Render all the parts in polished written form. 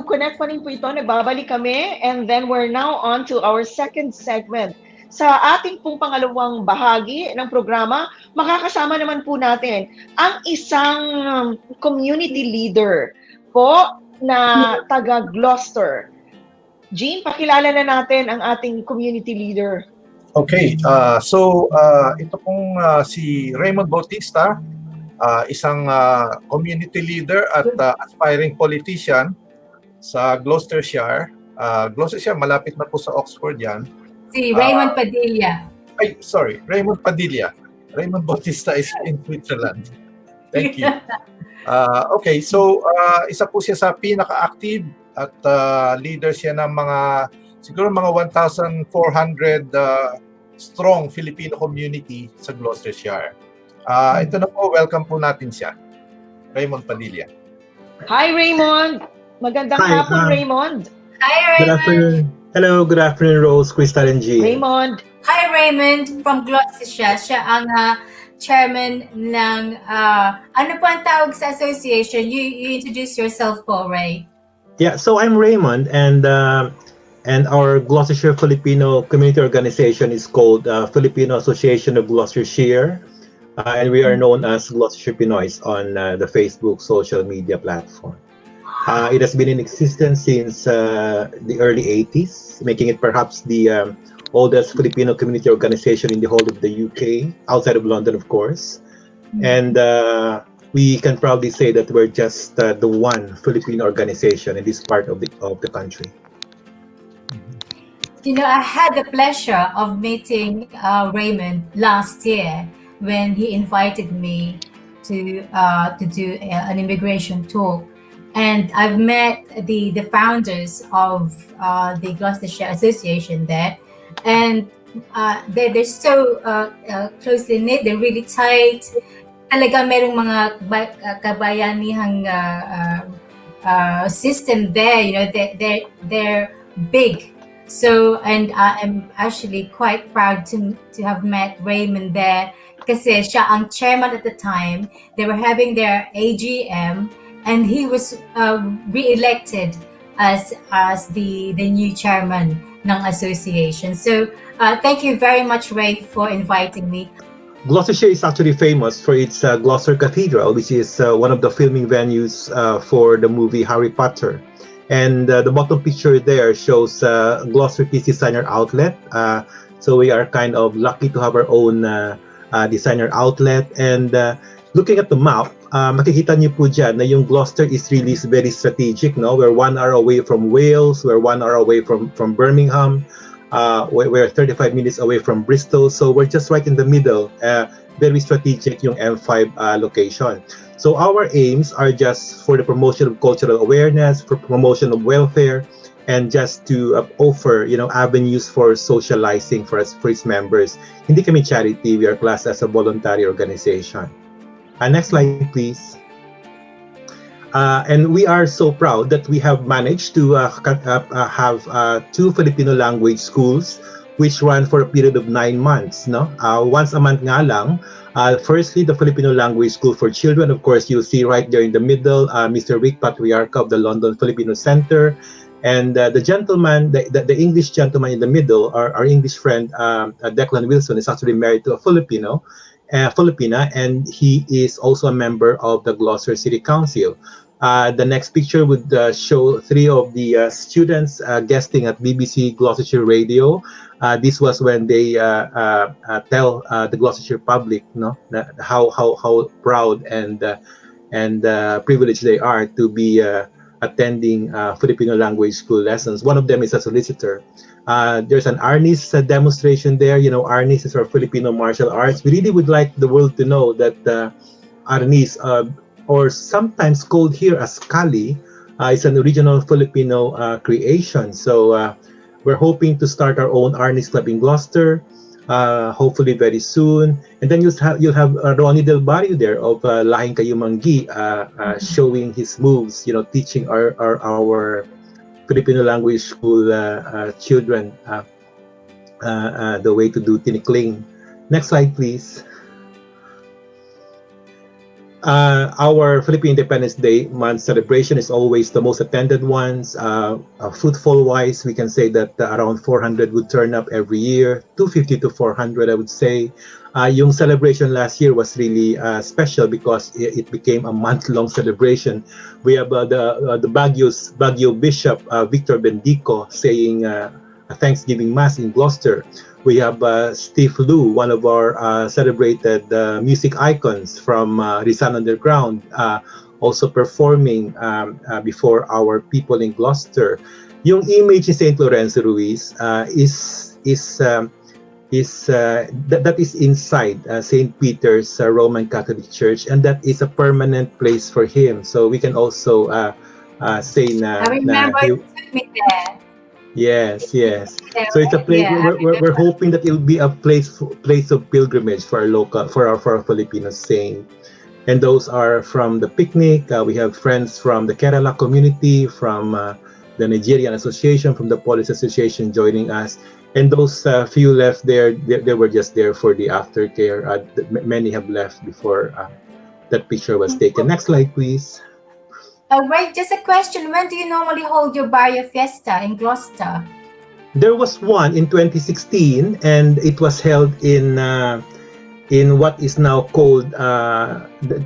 to Konek pa rin po ito. Nagbabalik kami and then we're now on to our second segment. Sa ating pong pangalawang bahagi ng programa, makakasama naman po natin ang isang community leader po na taga Gloucester. Jean, pakilala na natin ang ating community leader. Okay, ito pong si Raymond Bautista, isang community leader at aspiring politician sa Gloucestershire. Gloucestershire, malapit na po sa Oxford yan. Si Raymond Padilla. Raymond Padilla. Raymond Bautista is in Switzerland. Thank you. Okay, isa po siya sa pinaka-active at leader siya ng siguro mga 1,400 strong Filipino community sa Gloucestershire. Ito na po, welcome po natin siya. Raymond Padilla. Hi Raymond! Magandang hapon Raymond! Hi Raymond! Good afternoon. Hello, good afternoon Rose, Crystal and G. Raymond! Hi Raymond from Gloucestershire. Siya ang chairman ng, ano po ang tawag sa association? You introduce yourself po, Ray. Yeah, so I'm Raymond and our Gloucestershire Filipino community organization is called Filipino Association of Gloucestershire. And we are known as Gloucestershire Pinoys on the Facebook social media platform. It has been in existence since the early 80s, making it perhaps the oldest Filipino community organization in the whole of the UK, outside of London, of course. And we can proudly say that we're just the one Filipino organization in this part of the country. You know, I had the pleasure of meeting Raymond last year when he invited me to do an immigration talk. And I've met the founders of the Gloucestershire Association there, and they're so closely knit. They're really tight. Talaga merong mga kabayanihang system there. You know, they're big. So, and I am actually quite proud to have met Raymond there. Kasi siya ang chairman at the time. They were having their AGM. And he was re-elected as the new chairman ng association. So thank you very much, Ray, for inviting me. Gloucestershire is actually famous for its Gloucester Cathedral, which is one of the filming venues for the movie Harry Potter. And the bottom picture there shows Gloucester Peace Designer Outlet. So we are kind of lucky to have our own designer outlet. And looking at the map, makikita niyo po dyan na yung Gloucester is really very strategic. No? We're 1 hour away from Wales, we're 1 hour away from Birmingham, we're 35 minutes away from Bristol, so we're just right in the middle. Very strategic yung M5 location. So our aims are just for the promotion of cultural awareness, for promotion of welfare, and just to offer, avenues for socializing for its members. Hindi kami charity, we are classed as a voluntary organization. Next slide, please. And we are so proud that we have managed to have 2 Filipino language schools which run for a period of 9 months. No, once a month nga lang. Firstly, the Filipino language school for children. Of course, you'll see right there in the middle, Mr. Rick Patriarca of the London Filipino Center, and the gentleman, the English gentleman in the middle, our English friend Declan Wilson, is actually married to a Filipina, and he is also a member of the Gloucester City Council. The next picture would show 3 of the students guesting at BBC Gloucestershire Radio. This was when they tell the Gloucestershire public, how proud and privileged they are to be attending Filipino language school lessons. One of them is a solicitor. There's an Arnis demonstration there. Arnis is our Filipino martial arts. We really would like the world to know that Arnis, or sometimes called here as Kali, is an original Filipino creation. So we're hoping to start our own Arnis club in Gloucester, hopefully very soon. And then you'll have Ronnie Del Barrio there of Lahing Kayumanggi, showing his moves, teaching our Filipino language school children the way to do tinikling. Next slide, please. Our Philippine Independence Day month celebration is always the most attended ones. Footfall wise, we can say that around 400 would turn up every year, 250 to 400, I would say. Yung celebration last year was really special because it became a month-long celebration. We have the Baguio Bishop Victor Bendico saying a Thanksgiving Mass in Gloucester. We have Steve Liu, one of our celebrated music icons from Rizal Underground, also performing before our people in Gloucester. Yung image ni St. Lorenzo Ruiz that is inside St. Peter's Roman Catholic Church, and that is a permanent place for him. So we can also say I remember he, you took me there. yes. There, So it's a right? place. Yeah, I We're remember. hoping that it will be a place of pilgrimage for our local for our Filipino saint. And those are from the picnic. We have friends from the Kerala community, from the Nigerian Association, from the Police Association joining us. And those few left there, they were just there for the aftercare. Many have left before that picture was taken. Next slide, please. Ray, just a question. When do you normally hold your Barrio Fiesta in Gloucester? There was one in 2016, and it was held in what is now called the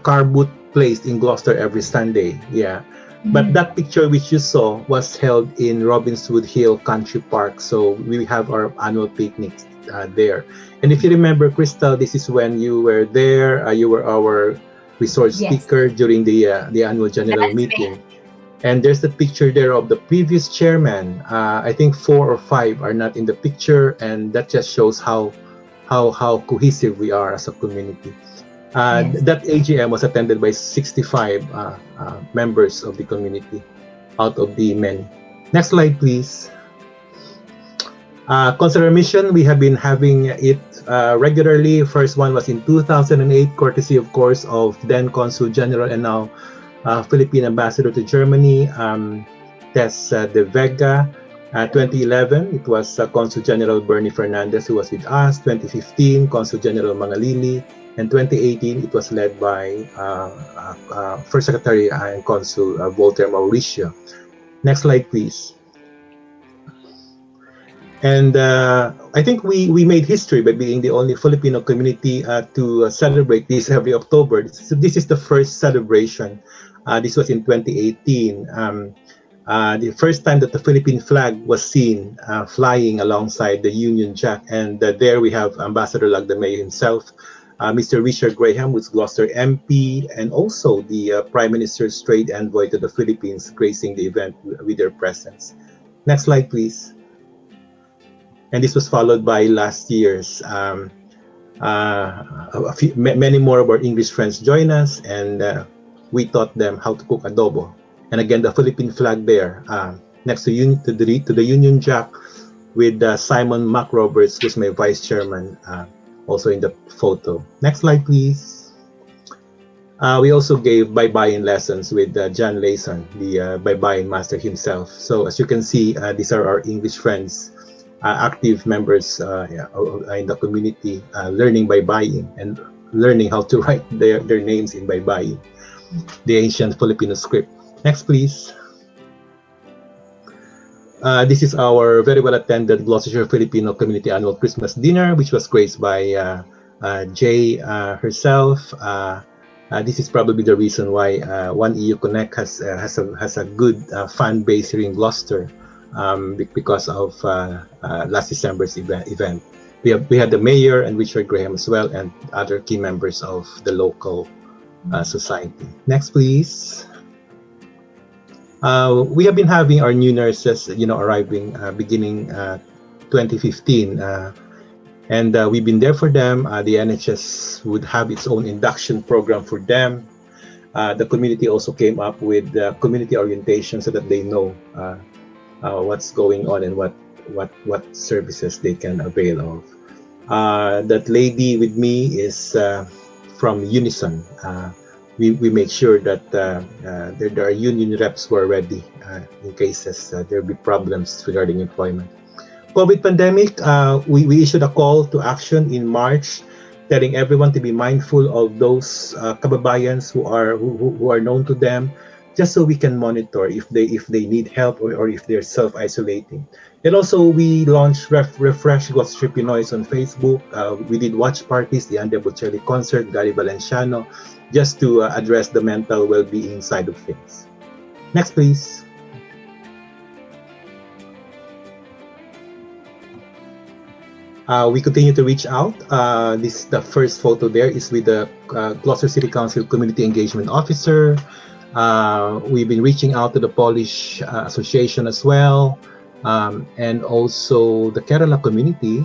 car boot place in Gloucester every Sunday. Yeah. But that picture which you saw was held in Robinswood Hill Country Park. So we have our annual picnics there. And if you remember, Crystal, this is when you were there. You were our resource Yes. speaker during the annual general That's me. meeting. And there's a picture there of the previous chairman. I think 4 or 5 are not in the picture, and that just shows how cohesive we are as a community. Yes. That AGM was attended by 65 members of the community out of the many. Next slide, please. Consular mission, we have been having it regularly. First one was in 2008, courtesy, of course, of then Consul General and now Philippine Ambassador to Germany, Tess De Vega. 2011, it was Consul General Bernie Fernandez who was with us. 2015, Consul General Mangalili. And 2018, it was led by First Secretary and Consul Voltaire Mauricio. Next slide, please. And I think we made history by being the only Filipino community to celebrate this every October. This is the first celebration. This was in 2018. The first time that the Philippine flag was seen flying alongside the Union Jack. And there we have Ambassador Lagdameo himself, Mr. Richard Graham, who's Gloucester MP, and also the Prime Minister's Trade Envoy to the Philippines, gracing the event with their presence. Next slide, please. And this was followed by last year's. Many more of our English friends join us, and we taught them how to cook adobo. And again, the Philippine flag there, next to the Union Jack, with Simon Mac Roberts, who's my vice chairman, also in the photo. Next slide, please. We also gave bye-bye lessons with John Layson, the bye-bye master himself. So as you can see, these are our English friends, active members in the community, learning bye-bye and learning how to write their names in bye-bye, the ancient Filipino script. Next, please. This is our very well-attended Gloucestershire Filipino Community Annual Christmas Dinner, which was graced by Jay herself. This is probably the reason why One EU Konek has a good fan base here in Gloucester, because of last December's event. We had the mayor and Richard Graham as well, and other key members of the local society. Next, please. We have been having our new nurses, arriving beginning 2015, and we've been there for them. The NHS would have its own induction program for them. The community also came up with community orientation so that they know what's going on and what services they can avail of. That lady with me is from Unison. We make sure that there are union reps who are ready in cases there will be problems regarding employment. COVID pandemic, we issued a call to action in March telling everyone to be mindful of those kababayans who are known to them, just so we can monitor if they need help, or if they're self-isolating. And also we launched Refresh Gloucestershire Pinoys on Facebook. We did watch parties, the Ande Bocelli concert, Gary Valenciano, just to address the mental well-being side of things. Next, please. We continue to reach out. The first photo there is with the Gloucester City Council Community Engagement Officer. We've been reaching out to the Polish Association as well, and also the Kerala community.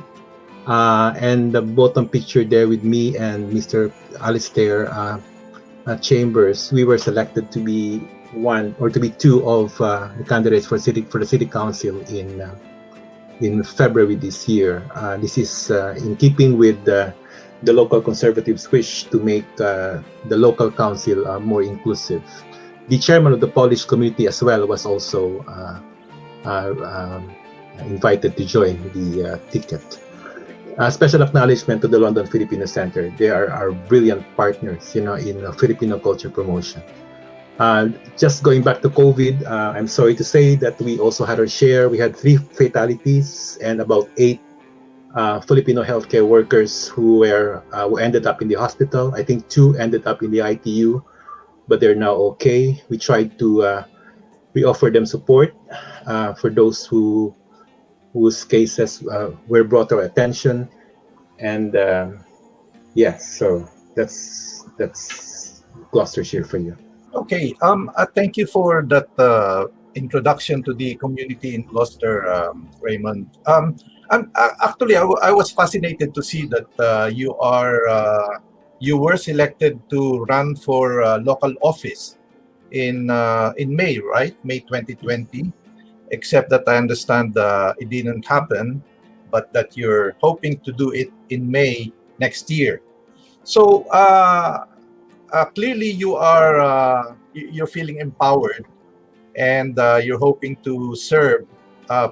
And the bottom picture there with me and Mr. Alistair Chambers, we were selected to be one or to be two of the candidates for the city council in February this year. This is in keeping with the local conservatives' wish to make the local council more inclusive. The chairman of the Polish community as well was also invited to join the ticket. Special acknowledgement to the London Filipino Center. They are our brilliant partners, in Filipino culture promotion. Just going back to COVID, I'm sorry to say that we also had our share. We had 3 fatalities and about 8 Filipino healthcare workers who ended up in the hospital. I think 2 ended up in the ITU, but they're now okay. We tried to we offered them support for those whose cases were brought to our attention, and yes, so that's Gloucestershire for you. Okay, thank you for that introduction to the community in Gloucester, Raymond. Actually, I was fascinated to see that you were selected to run for local office in May, right? May 2020. Except that I understand it didn't happen, but that you're hoping to do it in May next year. So clearly you're feeling empowered, and you're hoping to serve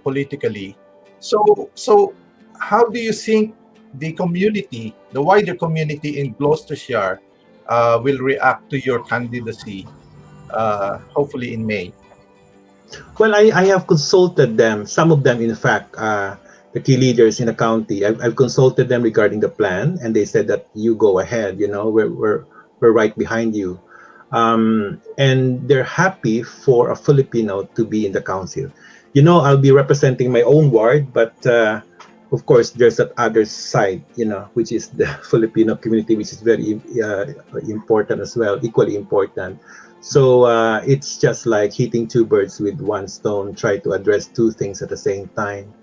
politically. So how do you think the community, the wider community in Gloucestershire, will react to your candidacy, hopefully in May? Well, I have consulted them, some of them, in fact, the key leaders in the county. I've consulted them regarding the plan, and they said that you go ahead. We're right behind you, and they're happy for a Filipino to be in the council. I'll be representing my own ward, but of course, there's that other side, which is the Filipino community, which is very important as well, equally important. So it's just like hitting 2 birds with 1 stone, try to address 2 things at the same time.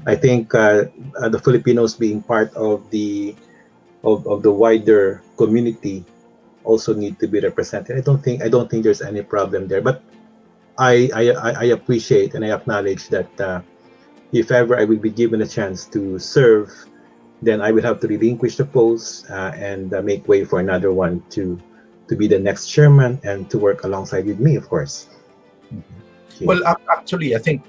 I think the Filipinos being part of the wider community also need to be represented. I don't think there's any problem there, but I appreciate and I acknowledge that if ever I will be given a chance to serve, then I will have to relinquish the post and make way for another one to be the next chairman and to work alongside with me, of course. Mm-hmm. Well, actually, I think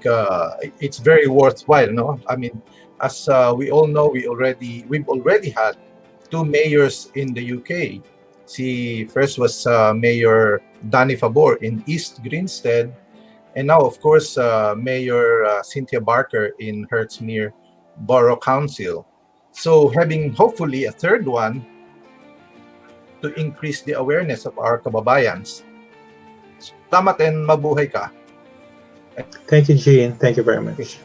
it's very worthwhile. No, I mean, as we all know, we've already had 2 mayors in the UK. First was Mayor Danny Fabor in East Grinstead, and now, of course, Mayor Cynthia Barker in Hertsmere Borough Council. So having hopefully a third one to increase the awareness of our kababayans. Salamat and mabuhay ka. Thank you, Jean. Thank you very much.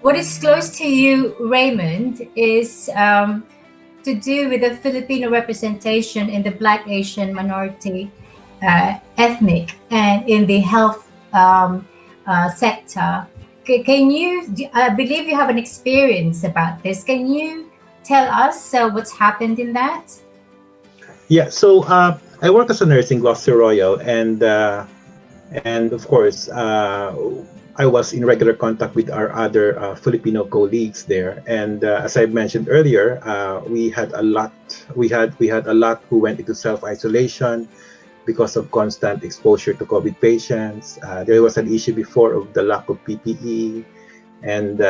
What is close to you, Raymond, is to do with the Filipino representation in the Black Asian minority ethnic and in the health sector. I believe you have an experience about this. Can you tell us what's happened in that? Yeah, so I work as a nurse in Gloucester Royal, and of course I was in regular contact with our other Filipino colleagues there. And as I mentioned earlier, we had a lot who went into self-isolation because of constant exposure to COVID patients. There was an issue before of the lack of PPE, and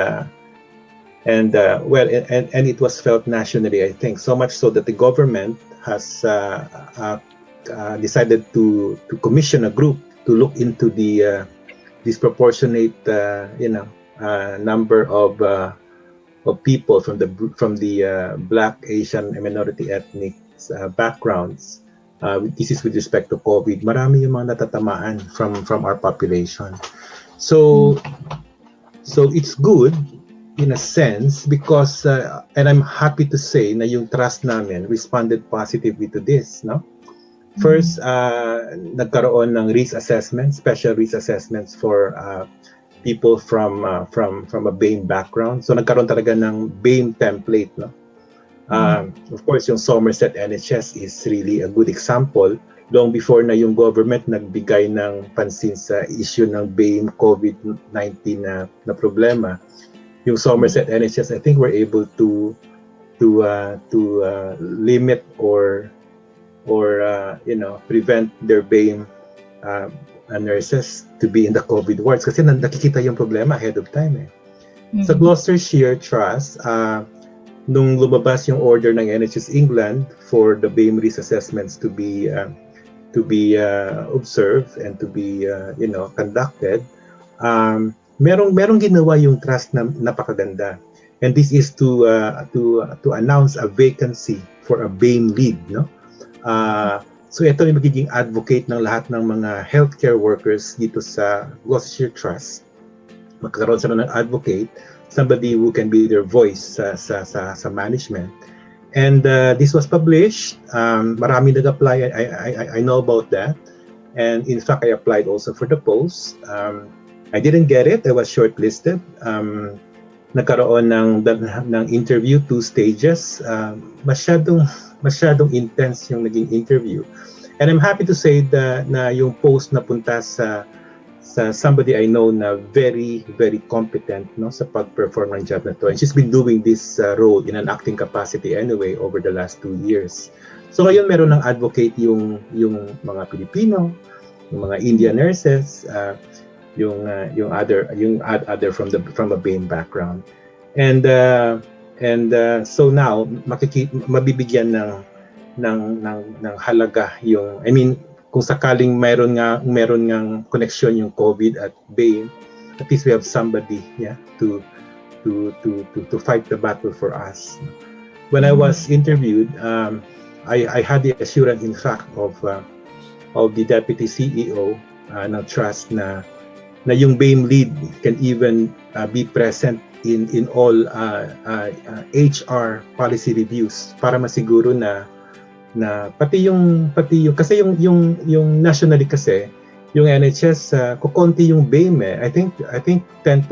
And it was felt nationally, I think, so much so that the government has decided to commission a group to look into the disproportionate, number of people from the Black, Asian, and minority ethnic backgrounds. This is with respect to COVID. Marami yung mga natatamaan from our population. So it's good in a sense because and I'm happy to say na yung trust namin responded positively to this, no? First, nagkaroon ng risk assessment, special risk assessments for people from a BAME background. So nagkaroon talaga ng BAME template, no? Of course, yung Somerset NHS is really a good example. Long before na yung government nagbigay ng pansin sa issue ng BAME COVID-19 na problema, yung Somerset NHS, I think, were able to limit or prevent their BAME nurses to be in the COVID wards kasi nakikita yung problema ahead of time. Sa Gloucestershire Trust, nung lumabas yung order ng NHS England for the BAME risk assessments to be observed and to be conducted, merong ginawa yung trust na napakaganda, and this is to announce a vacancy for a BAME lead, no? So ito yung magiging advocate ng lahat ng mga healthcare workers dito sa Gloucestershire Trust. Magkakaroon sila ng advocate, somebody who can be their voice sa management. And this was published. Marami nag-apply. I know about that. And in fact, I applied also for the post. I didn't get it. I was shortlisted. Nagkaroon ng interview, 2 stages. Masyadong intense yung naging interview. And I'm happy to say na yung post napunta sa somebody I know na very, very competent, no, sa pag-perform ng job na to. And she's been doing this role in an acting capacity anyway over the last 2 years. So ngayon meron ng advocate yung mga Pilipino, yung mga Indian nurses, yung other from a BAME background. And so now mabibigyan ng halaga yung, I mean, kung sakaling meron ngang connection yung COVID at BAME, at least we have somebody, to fight the battle for us. When I was interviewed, I had the assurance, in fact, of the deputy CEO ng trust na yung BAME lead can even be present in all HR policy reviews para masiguro na pati yung kasi yung nationally kasi yung NHS kukonti yung BAME. I think 10%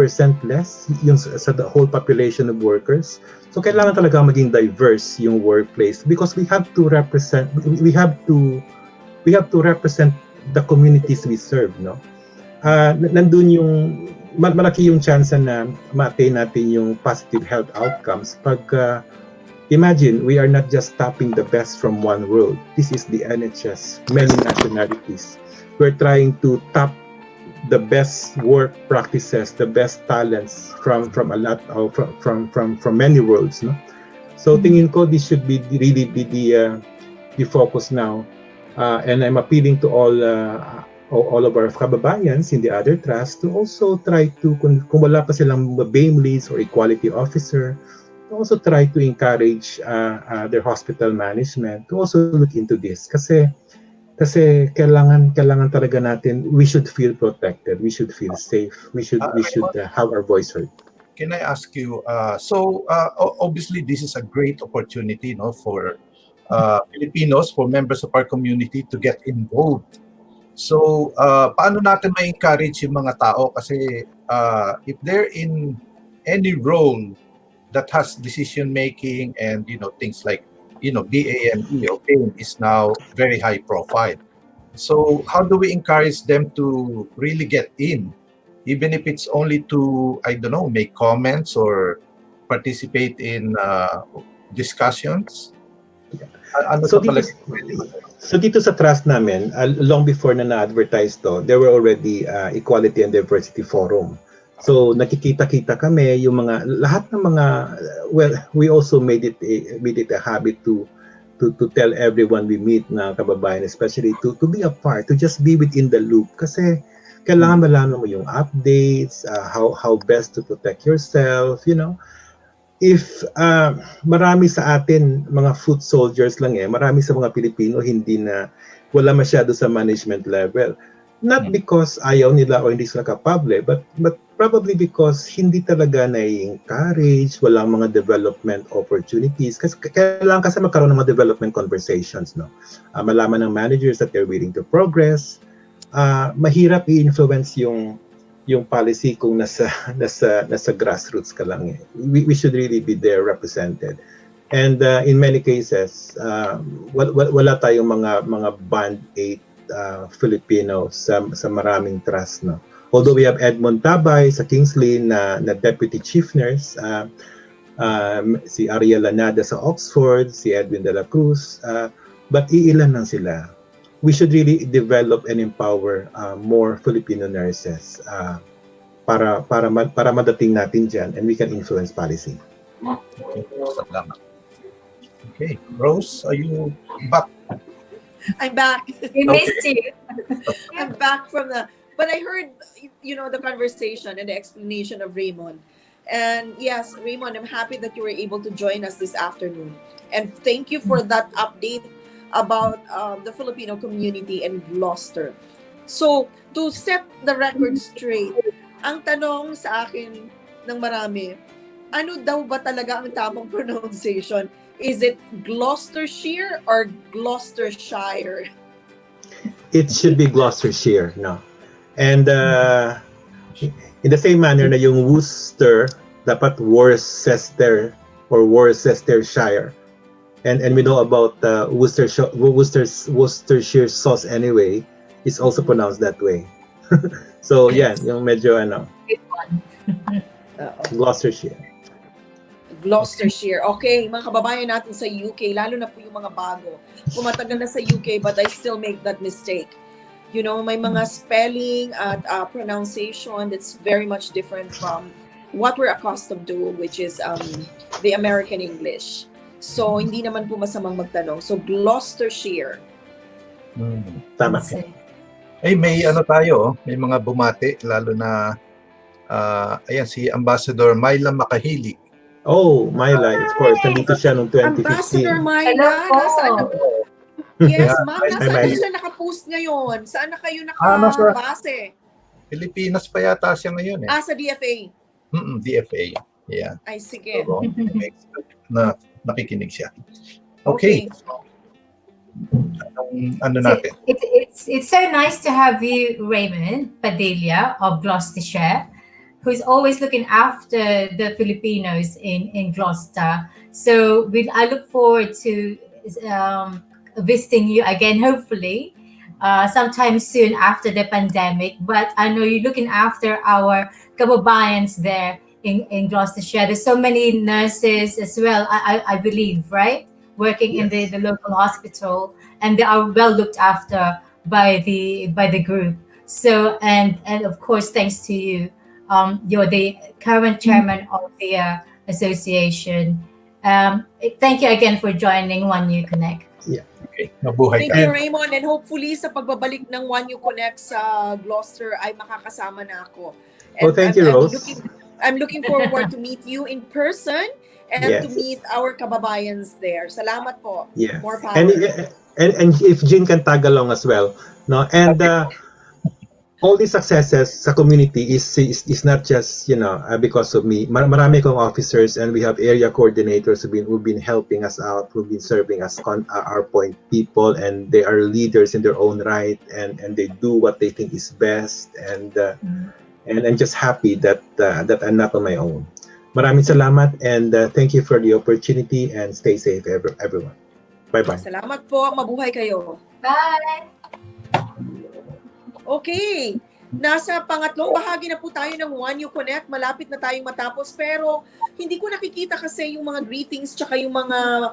less yung sa the whole population of workers. So kailangan talaga maging diverse yung workplace because we have to represent the communities we serve, no? Nandun yung malaki yung chance na ma-attain natin yung positive health outcomes pag imagine we are not just tapping the best from one world. This is the NHS, many nationalities. We're trying to tap the best work practices, the best talents from a lot of from many worlds, no? So tingin ko this should be really be the focus now, and I'm appealing to all of our kababayans in the other trusts to also try to, kung wala pa silang BAME leads or equality officer, to also try to encourage their hospital management to also look into this. Kasi kailangan talaga natin, we should feel protected, we should feel safe, we should have our voice heard. Can I ask you, obviously this is a great opportunity, no, for Filipinos, for members of our community to get involved. So, paano natin ma-encourage yung mga tao? Kasi if they're in any role that has decision-making and, things like, BAME or BAME is now very high profile. So, how do we encourage them to really get in? Even if it's only to, I don't know, make comments or participate in discussions? So dito sa trust namin, long before na na-advertise to, there were already Equality and Diversity Forum So nakikita-kita kami yung mga lahat ng mga well, we also made it a habit to tell everyone we meet na kababayan, especially to be a part, to just be within the loop kasi kailangan malaman mo yung updates, how best to protect yourself, you know. If marami sa atin mga foot soldiers lang marami sa mga Pilipino hindi na wala masyado sa management level. Not because ayaw nila o hindi sila kapable, but probably because hindi talaga na-encourage, walang mga development opportunities. Kasi kailangan kasi magkaroon ng mga development conversations, no? Malaman ng managers that they're willing to progress. Mahirap i-influence yung policy kung nasa grassroots ka lang. We should really be there represented. And in many cases, wala tayong mga band 8 Filipino sa maraming trust, no. Although we have Edmond Tabay sa Kingsley na deputy chief nurse, si Ariel Lanada sa Oxford, si Edwin de la Cruz, but iilan lang sila. We should really develop and empower more Filipino nurses para madating natin dyan and we can influence policy. Okay, salamat. Okay, Rose, are you back? I'm back. We missed you. I'm back from but I heard, the conversation and the explanation of Raymond. And yes, Raymond, I'm happy that you were able to join us this afternoon. And thank you for that update about the Filipino community in Gloucester. So, to set the record straight, ang tanong sa akin ng marami, ano daw ba talaga ang tamang pronunciation? Is it Gloucestershire or Gloucestershire? It should be Gloucestershire, no. And in the same manner na yung Worcester, dapat Worcester or Worcestershire. And we know about Worcestershire sauce anyway. It's also pronounced that way. So yeah, yung medyo Good one. Gloucestershire. Gloucestershire. Okay, mga kababayan natin sa UK, lalo na po yung mga bago. Pumatagal na sa UK, but I still make that mistake. May mga spelling at pronunciation that's very much different from what we're accustomed to, which is the American English. So, hindi naman po masamang magtanong. So, Gloucestershire. Tama. May tayo, may mga bumati, lalo na, ayan, si Ambassador Myla Makahili. Oh, Myla, of course. Nandito siya noong 2015. Ambassador Myla, Hello po. nasaan na po? Yes, ma'am, Hi, nasaan na Myla. siya nakapost ngayon? Saan na kayo nasa- nakabase? Pilipinas pa yata siya ngayon Sa DFA. DFA. Yeah. Ay, sige. So, na nakikinig siya. Okay. Ano natin? It's so nice to have you, Raymond Padilla of Gloucestershire, who's always looking after the Filipinos in Gloucester. So I look forward to visiting you again, hopefully, sometime soon after the pandemic. But I know you're looking after our kababayans there in Gloucestershire. There's so many nurses as well, I believe, right? Working in the local hospital, and they are well looked after by the group. So and of course, thanks to you. You're the current chairman of the association. Thank you again for joining One New Connect. Okay. Mabuhay Thank ka. you, Raymond. And hopefully, sa pagbabalik ng One You Connect sa Gloucester, ay makakasama na ako. And Thank you, Rose. I'm looking forward to meet you in person and Yes. to meet our kababayans there. Salamat po. Yes. More power. And if Jean can tag along as well, no. And all these successes sa community is not just because of me. Marami kong officers, and we have area coordinators who've been helping us out, who've been serving as our point people, and they are leaders in their own right, and they do what they think is best, and I'm just happy that I'm not on my own. Maraming salamat, and thank you for the opportunity, and stay safe, everyone. Bye-bye. Salamat po. Mabuhay kayo. Bye. Okay. Nasa pangatlong bahagi na po tayo ng One You Connect. Malapit na tayong matapos. Pero hindi ko nakikita kasi yung mga greetings tsaka yung mga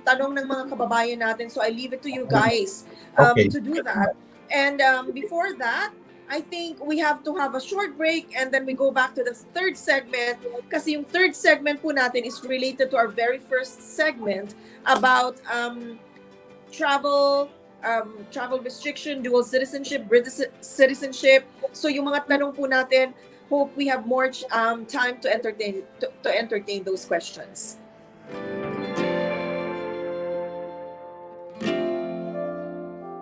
tanong ng mga kababayan natin. So I leave it to you guys Okay. to do that. And before that, I think we have to have a short break and then we go back to the third segment kasi yung third segment po natin is related to our very first segment about travel restriction, dual citizenship, British citizenship. So yung mga tanong po natin, hope we have more time to entertain those questions.